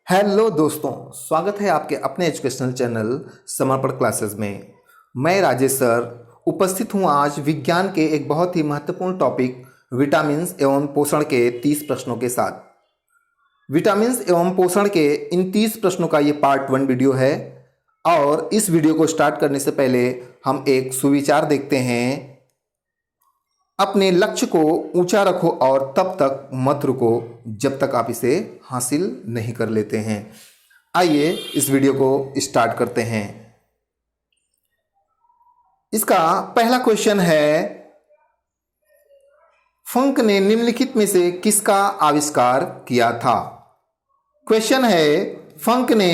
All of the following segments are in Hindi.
हेलो दोस्तों, स्वागत है आपके अपने एजुकेशनल चैनल समर्पण क्लासेस में। मैं राजेश सर उपस्थित हूं आज विज्ञान के एक बहुत ही महत्वपूर्ण टॉपिक विटामिन्स एवं पोषण के 30 प्रश्नों के साथ। विटामिन्स एवं पोषण के इन 30 प्रश्नों का ये पार्ट 1 वीडियो है और इस वीडियो को स्टार्ट करने से पहले हम एक सुविचार देखते हैं। अपने लक्ष्य को ऊंचा रखो और तब तक मत रुको जब तक आप इसे हासिल नहीं कर लेते हैं। आइए इस वीडियो को स्टार्ट करते हैं। इसका पहला क्वेश्चन है, फंक ने निम्नलिखित में से किसका आविष्कार किया था। क्वेश्चन है, फंक ने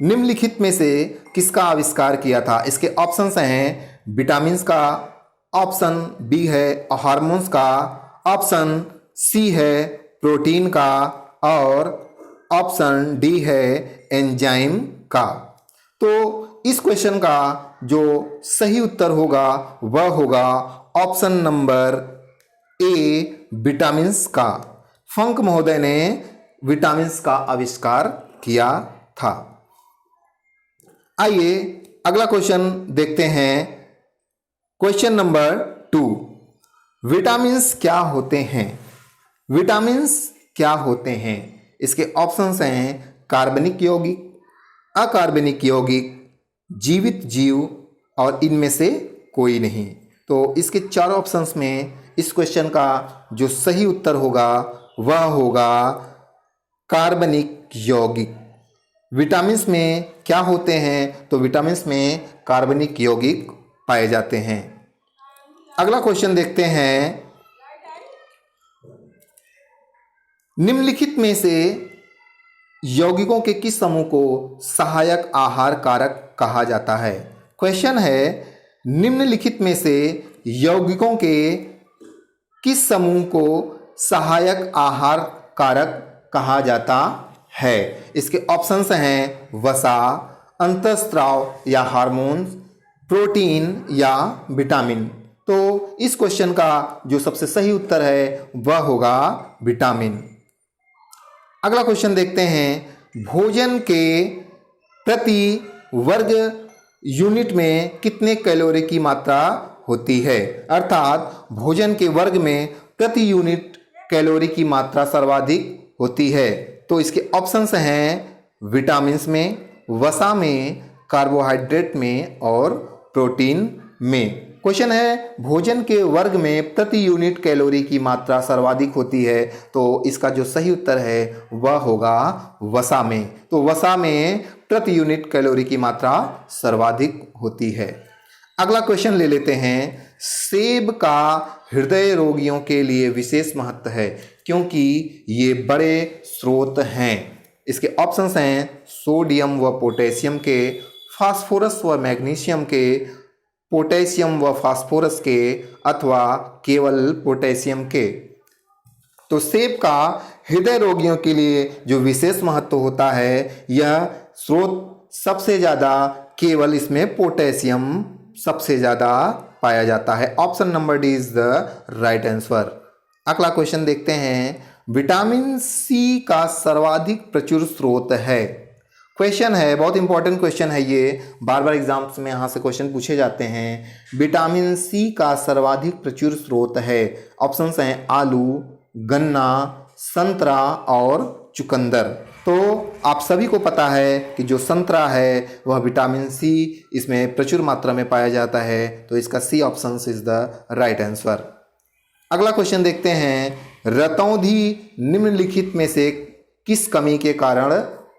निम्नलिखित में से किसका आविष्कार किया था। इसके ऑप्शंस हैं विटामिन्स का, ऑप्शन बी है हार्मोन्स का, ऑप्शन सी है प्रोटीन का और ऑप्शन डी है एंजाइम का। तो इस क्वेश्चन का जो सही उत्तर होगा वह होगा ऑप्शन नंबर ए, विटामिन्स का। फंक महोदय ने विटामिन्स का आविष्कार किया था। आइए अगला क्वेश्चन देखते हैं। क्वेश्चन नंबर 2, विटामिन्स क्या होते हैं। विटामिन्स क्या होते हैं। इसके ऑप्शंस हैं कार्बनिक यौगिक, अकार्बनिक यौगिक, जीवित जीव और इनमें से कोई नहीं। तो इसके चारों ऑप्शंस में इस क्वेश्चन का जो सही उत्तर होगा वह होगा कार्बनिक यौगिक। विटामिन्स में क्या होते हैं, तो विटामिन्स में कार्बनिक यौगिक पाए जाते हैं। अगला क्वेश्चन देखते हैं, निम्नलिखित में से यौगिकों के किस समूह को सहायक आहार कारक कहा जाता है। क्वेश्चन है, निम्नलिखित में से यौगिकों के किस समूह को सहायक आहार कारक कहा जाता है। इसके ऑप्शंस हैं वसा, अंतःस्राव या हार्मोन, प्रोटीन या विटामिन। तो इस क्वेश्चन का जो सबसे सही उत्तर है वह होगा विटामिन। अगला क्वेश्चन देखते हैं, भोजन के प्रति वर्ग यूनिट में कितने कैलोरी की मात्रा होती है। अर्थात भोजन के वर्ग में प्रति यूनिट कैलोरी की मात्रा सर्वाधिक होती है। तो इसके ऑप्शंस हैं विटामिन्स में, वसा में, कार्बोहाइड्रेट में और प्रोटीन में। क्वेश्चन है, भोजन के वर्ग में प्रति यूनिट कैलोरी की मात्रा सर्वाधिक होती है। तो इसका जो सही उत्तर है वह होगा वसा में। तो वसा में प्रति यूनिट कैलोरी की मात्रा सर्वाधिक होती है। अगला क्वेश्चन ले लेते हैं, सेब का हृदय रोगियों के लिए विशेष महत्व है क्योंकि ये बड़े स्रोत हैं। इसके ऑप्शंस हैं सोडियम व पोटेशियम के, फास्फोरस व मैग्नीशियम के, पोटेशियम व फास्फोरस के अथवा केवल पोटेशियम के। तो सेब का हृदय रोगियों के लिए जो विशेष महत्व होता है, यह स्रोत सबसे ज़्यादा केवल इसमें पोटेशियम सबसे ज़्यादा पाया जाता है। Option number D is the right answer. अगला क्वेश्चन देखते हैं, विटामिन सी का सर्वाधिक प्रचुर स्रोत है। क्वेश्चन है, बहुत इंपॉर्टेंट क्वेश्चन है ये, बार बार एग्जाम्स में यहाँ से क्वेश्चन पूछे जाते हैं। विटामिन सी का सर्वाधिक प्रचुर स्रोत है। ऑप्शंस हैं आलू, गन्ना, संतरा और चुकंदर। तो आप सभी को पता है कि जो संतरा है वह विटामिन सी इसमें प्रचुर मात्रा में पाया जाता है। तो इसका C option is the right answer. अगला क्वेश्चन देखते हैं, रतौंधी निम्नलिखित में से किस कमी के कारण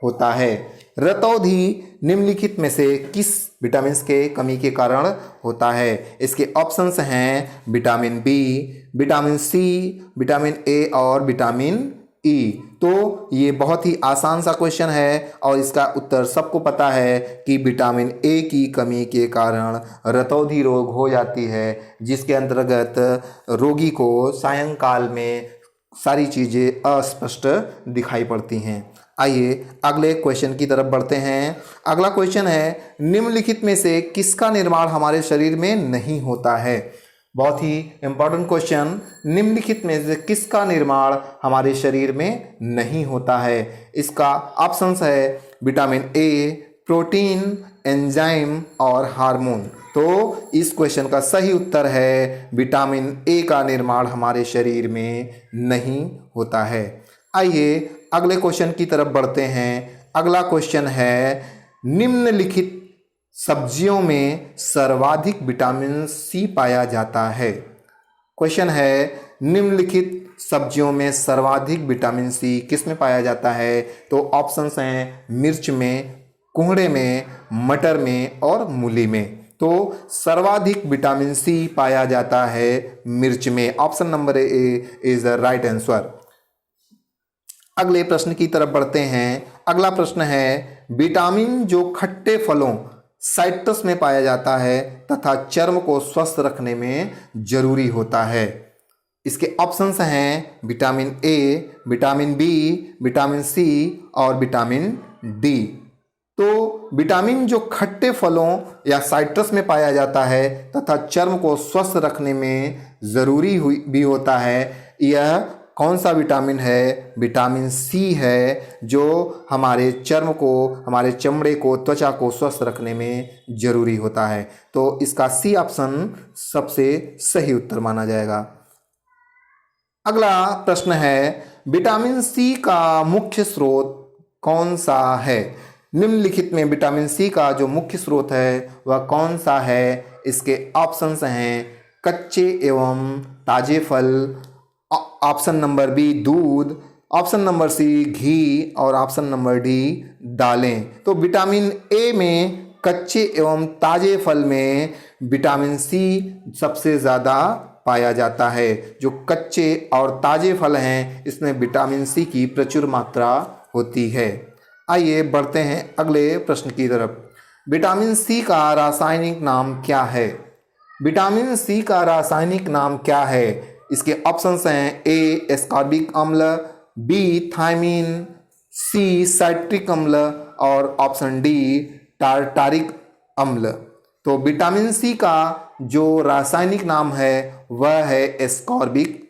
होता है। रतौंधी निम्नलिखित में से किस विटामिन के कमी के कारण होता है। इसके ऑप्शंस हैं vitamin B, vitamin C, vitamin A और विटामिन ई। तो ये बहुत ही आसान सा क्वेश्चन है और इसका उत्तर सबको पता है कि विटामिन ए की कमी के कारण रतौंधी रोग हो जाती है, जिसके अंतर्गत रोगी को सायंकाल में सारी चीज़ें अस्पष्ट दिखाई पड़ती हैं। आइए अगले क्वेश्चन की तरफ बढ़ते हैं। अगला क्वेश्चन है, निम्नलिखित में से किसका निर्माण हमारे शरीर में नहीं होता है। बहुत ही इंपॉर्टेंट क्वेश्चन, निम्नलिखित में से किसका निर्माण हमारे शरीर में नहीं होता है? इसका ऑप्शंस है विटामिन ए, प्रोटीन, एंजाइम और हार्मोन। तो इस क्वेश्चन का सही उत्तर है विटामिन ए का निर्माण हमारे शरीर में नहीं होता है। आइए अगले क्वेश्चन की तरफ बढ़ते हैं। अगला क्वेश्चन है, निम्नलिखित सब्जियों में सर्वाधिक विटामिन सी पाया जाता है। क्वेश्चन है, निम्नलिखित सब्जियों में सर्वाधिक विटामिन सी किस में पाया जाता है? तो ऑप्शंस हैं मिर्च में, कोहड़े में, मटर में और मूली में। तो सर्वाधिक विटामिन सी पाया जाता है मिर्च में। Option number A is the right answer. अगले प्रश्न की तरफ बढ़ते हैं। अगला प्रश्न है, विटामिन जो खट्टे फलों साइट्रस में पाया जाता है तथा चर्म को स्वस्थ रखने में जरूरी होता है। इसके ऑप्शंस हैं vitamin A, vitamin B, vitamin C और विटामिन डी। तो विटामिन जो खट्टे फलों या साइट्रस में पाया जाता है तथा चर्म को स्वस्थ रखने में ज़रूरी भी होता है, यह कौन सा विटामिन है? विटामिन सी है, जो हमारे चर्म को, हमारे चमड़े को, त्वचा को स्वस्थ रखने में ज़रूरी होता है। तो इसका सी ऑप्शन सबसे सही उत्तर माना जाएगा। अगला प्रश्न है, विटामिन सी का मुख्य स्रोत कौन सा है? निम्नलिखित में विटामिन सी का जो मुख्य स्रोत है वह कौन सा है? इसके ऑप्शंस हैं कच्चे एवं ताजे फल, ऑप्शन नंबर बी दूध, ऑप्शन नंबर सी घी और ऑप्शन नंबर डी दालें। तो विटामिन ए में कच्चे एवं ताजे फल में विटामिन सी सबसे ज़्यादा पाया जाता है। जो कच्चे और ताजे फल हैं इसमें विटामिन सी की प्रचुर मात्रा होती है। आइए बढ़ते हैं अगले प्रश्न की तरफ। विटामिन सी का रासायनिक नाम क्या है? विटामिन सी का रासायनिक नाम क्या है? इसके ऑप्शंस हैं ए एस्कॉर्बिक अम्ल, बी थायमीन, सी साइट्रिक अम्ल और ऑप्शन डी टार्टारिक अम्ल। तो विटामिन सी का जो रासायनिक नाम है वह है एस्कॉर्बिक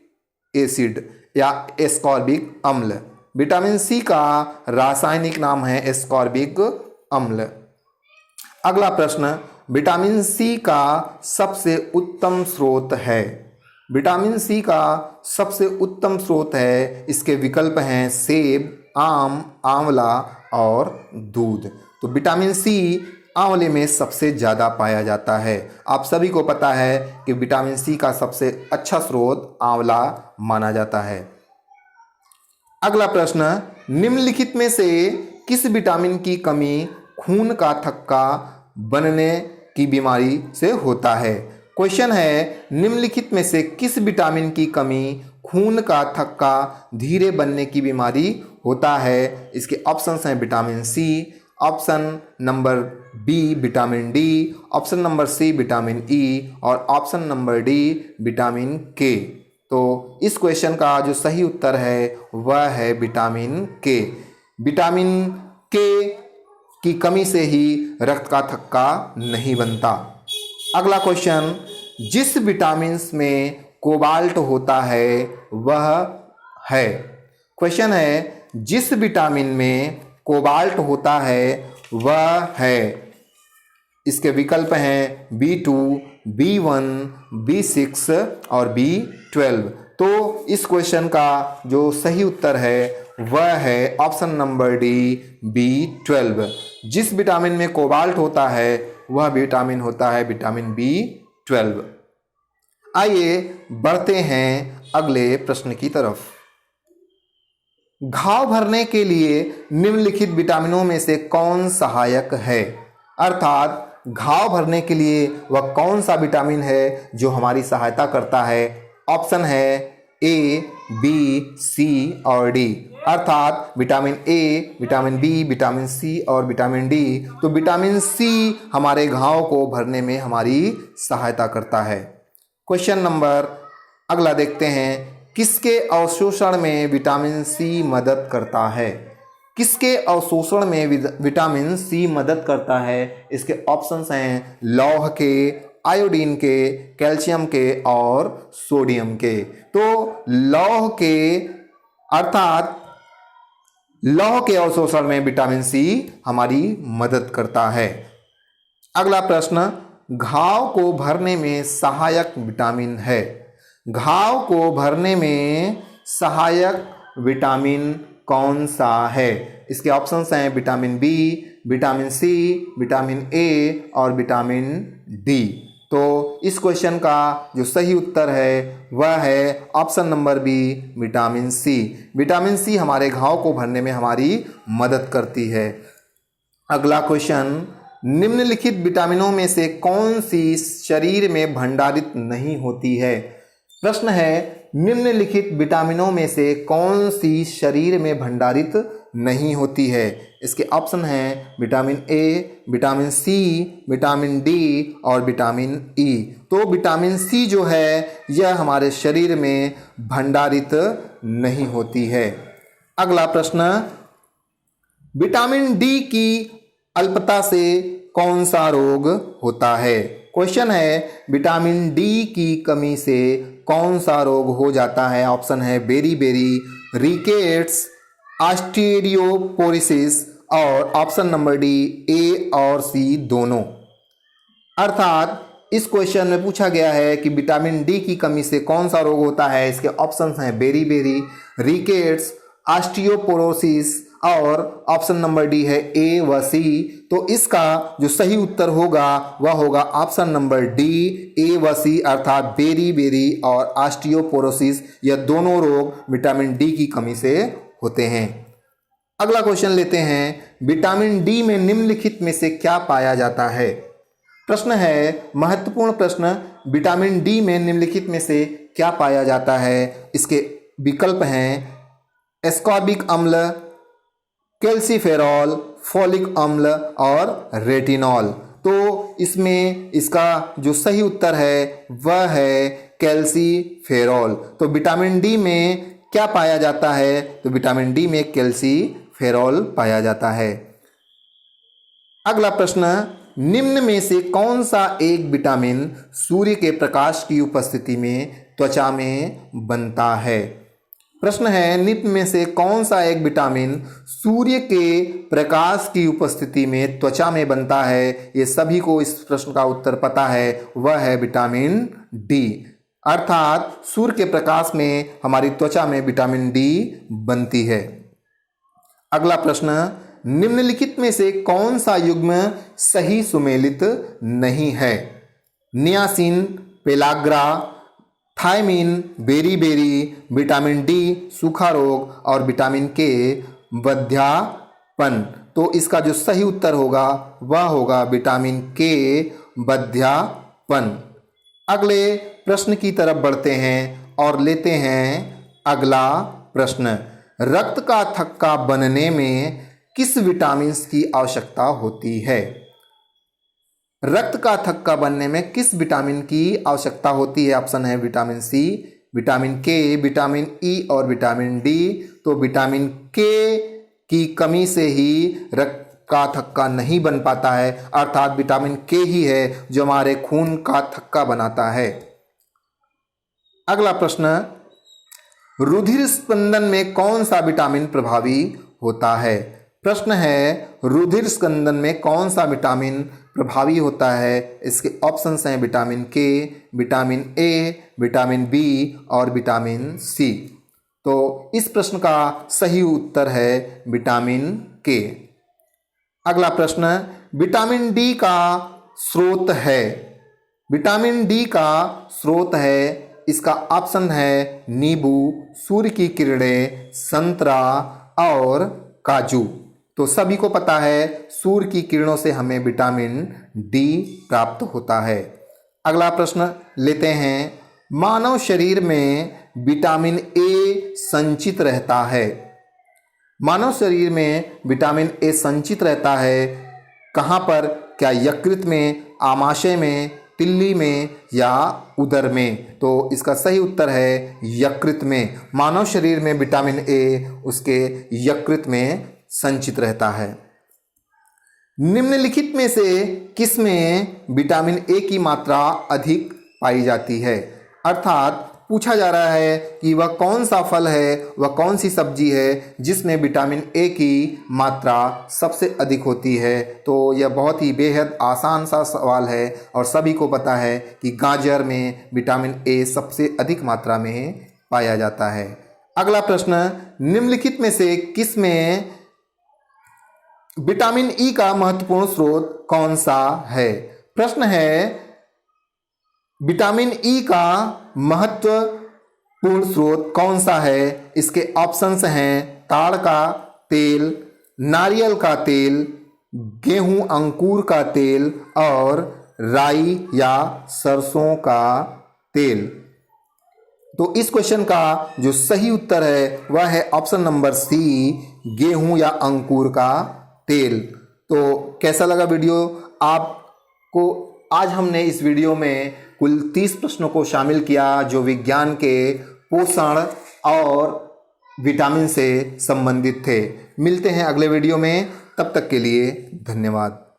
एसिड या एस्कॉर्बिक अम्ल। विटामिन सी का रासायनिक नाम है एस्कॉर्बिक अम्ल। अगला प्रश्न, विटामिन सी का सबसे उत्तम स्रोत है? विटामिन सी का सबसे उत्तम स्रोत है, इसके विकल्प हैं सेब, आम, आंवला और दूध। तो विटामिन सी आंवले में सबसे ज़्यादा पाया जाता है। आप सभी को पता है कि विटामिन सी का सबसे अच्छा स्रोत आंवला माना जाता है। अगला प्रश्न, निम्नलिखित में से किस विटामिन की कमी खून का थक्का बनने की बीमारी से होता है? क्वेश्चन है, निम्नलिखित में से किस विटामिन की कमी खून का थक्का धीरे बनने की बीमारी होता है? इसके ऑप्शंस हैं vitamin C, option number B vitamin D, option number C vitamin E और ऑप्शन नंबर डी विटामिन के। तो इस क्वेश्चन का जो सही उत्तर है वह है विटामिन के। विटामिन के की कमी से ही रक्त का थक्का नहीं बनता। अगला क्वेश्चन, जिस विटामिन में कोबाल्ट होता है वह है? क्वेश्चन है, जिस विटामिन में कोबाल्ट होता है वह है? इसके विकल्प हैं B2, B1, B6 और B12। तो इस क्वेश्चन का जो सही उत्तर है वह है ऑप्शन नंबर डी B12। जिस विटामिन में कोबाल्ट होता है वह विटामिन होता है विटामिन B12। आइए बढ़ते हैं अगले प्रश्न की तरफ। घाव भरने के लिए निम्नलिखित विटामिनों में से कौन सहायक है? अर्थात घाव भरने के लिए वह कौन सा विटामिन है जो हमारी सहायता करता है? ऑप्शन है ए, बी, सी और डी। अर्थात vitamin A, vitamin B, vitamin C और विटामिन डी। तो विटामिन सी हमारे घाव को भरने में हमारी सहायता करता है। क्वेश्चन नंबर अगला देखते हैं, किसके अवशोषण में विटामिन सी मदद करता है? किसके अवशोषण में विटामिन सी मदद करता है? इसके ऑप्शंस हैं लौह के, आयोडीन के, कैल्शियम के और सोडियम के। तो लौह के अर्थात लौह के अवशोषण में विटामिन सी हमारी मदद करता है। अगला प्रश्न, घाव को भरने में सहायक विटामिन है। घाव को भरने में सहायक विटामिन कौन सा है? इसके ऑप्शंस हैं vitamin B, vitamin C, vitamin A और विटामिन डी। तो इस क्वेश्चन का जो सही उत्तर है वह है option number B, vitamin C. Vitamin C हमारे घाव को भरने में हमारी मदद करती है। अगला क्वेश्चन, निम्नलिखित विटामिनों में से कौन सी शरीर में भंडारित नहीं होती है? प्रश्न है, निम्नलिखित विटामिनों में से कौन सी शरीर में भंडारित नहीं होती है? इसके ऑप्शन हैं vitamin A, vitamin C, vitamin D और विटामिन ई। तो विटामिन सी जो है यह हमारे शरीर में भंडारित नहीं होती है। अगला प्रश्न, विटामिन डी की अल्पता से कौन सा रोग होता है? क्वेश्चन है, विटामिन डी की कमी से कौन सा रोग हो जाता है? ऑप्शन है बेरी, रिकेट्स, ऑस्टियोपोरोसिस और ऑप्शन नंबर डी, ए और सी दोनों। अर्थात इस क्वेश्चन में पूछा गया है कि विटामिन डी की कमी से कौन सा रोग होता है। इसके ऑप्शंस हैं बेरी, रिकेट्स, ऑस्टियोपोरोसिस और ऑप्शन नंबर डी है ए व सी। तो इसका जो सही उत्तर होगा वह होगा ऑप्शन नंबर डी, ए व सी, अर्थात बेरी और ऑस्टियोपोरोसिस, यह दोनों रोग विटामिन डी की कमी से होते हैं। अगला क्वेश्चन लेते हैं, विटामिन डी में निम्नलिखित में से क्या पाया जाता है? प्रश्न है, महत्वपूर्ण प्रश्न, विटामिन डी में निम्नलिखित में से क्या पाया जाता है? इसके विकल्प हैं एस्कॉर्बिक अम्ल, कैल्सीफेरॉल, फोलिक अम्ल और रेटिनॉल। तो इसमें इसका जो सही उत्तर है वह है कैल्सीफेरॉल। तो विटामिन डी में क्या पाया जाता है? तो विटामिन डी में कैल्सीफेरॉल पाया जाता है। अगला प्रश्न, निम्न में से कौन सा एक विटामिन सूर्य के प्रकाश की उपस्थिति में त्वचा में बनता है? प्रश्न है, निम्न में से कौन सा एक विटामिन सूर्य के प्रकाश की उपस्थिति में त्वचा में बनता है? ये सभी को इस प्रश्न का उत्तर पता है, वह है विटामिन डी। अर्थात सूर्य के प्रकाश में हमारी त्वचा में विटामिन डी बनती है। अगला प्रश्न, निम्नलिखित में से कौन सा युग्म सही सुमेलित नहीं है? नियासिन, पेलाग्रा, थायमिन, बेरी, विटामिन डी, सूखा रोग और विटामिन के, वध्यापन। तो इसका जो सही उत्तर होगा वह होगा विटामिन के, वध्यापन। अगले प्रश्न की तरफ बढ़ते हैं और लेते हैं अगला प्रश्न, रक्त का थक्का बनने में किस विटामिन की आवश्यकता होती है? रक्त का थक्का बनने में किस विटामिन की आवश्यकता होती है? ऑप्शन है विटामिन सी, विटामिन के, विटामिन ई और विटामिन डी। तो विटामिन के की कमी से ही रक्त का थक्का नहीं बन पाता है, अर्थात विटामिन के ही है जो हमारे खून का थक्का बनाता है। अगला प्रश्न, रुधिर स्पंदन में कौन सा विटामिन प्रभावी होता है? प्रश्न है, रुधिर स्पंदन में कौन सा विटामिन प्रभावी होता है? इसके ऑप्शंस हैं विटामिन के, विटामिन ए, विटामिन बी और विटामिन सी। तो इस प्रश्न का सही उत्तर है विटामिन के। अगला प्रश्न, विटामिन डी का स्रोत है। विटामिन डी का स्रोत है, इसका ऑप्शन है नींबू, सूर्य की किरणें, संतरा और काजू। तो सभी को पता है सूर्य की किरणों से हमें विटामिन डी प्राप्त होता है। अगला प्रश्न लेते हैं, मानव शरीर में विटामिन ए संचित रहता है। मानव शरीर में विटामिन ए संचित रहता है कहाँ पर? क्या यकृत में, आमाशय में, तिल्ली में या उदर में? तो इसका सही उत्तर है यकृत में। मानव शरीर में विटामिन ए उसके यकृत में संचित रहता है। निम्नलिखित में से किसमें विटामिन ए की मात्रा अधिक पाई जाती है? अर्थात पूछा जा रहा है कि वह कौन सा फल है, वह कौन सी सब्जी है जिसमें विटामिन ए की मात्रा सबसे अधिक होती है। तो यह बहुत ही बेहद आसान सा सवाल है और सभी को पता है कि गाजर में विटामिन ए सबसे अधिक मात्रा में पाया जाता है। अगला प्रश्न, निम्नलिखित में से किसमें विटामिन ई का महत्वपूर्ण स्रोत कौन सा है? प्रश्न है, विटामिन ई का महत्वपूर्ण स्रोत कौन सा है? इसके ऑप्शंस हैं ताड़ का तेल, नारियल का तेल, गेहूं अंकुर का तेल और राई या सरसों का तेल। तो इस क्वेश्चन का जो सही उत्तर है वह है ऑप्शन नंबर सी, गेहूं या अंकुर का तेल। तो कैसा लगा वीडियो आपको? आज हमने इस वीडियो में कुल 30 प्रश्नों को शामिल किया जो विज्ञान के पोषण और विटामिन से संबंधित थे। मिलते हैं अगले वीडियो में, तब तक के लिए धन्यवाद।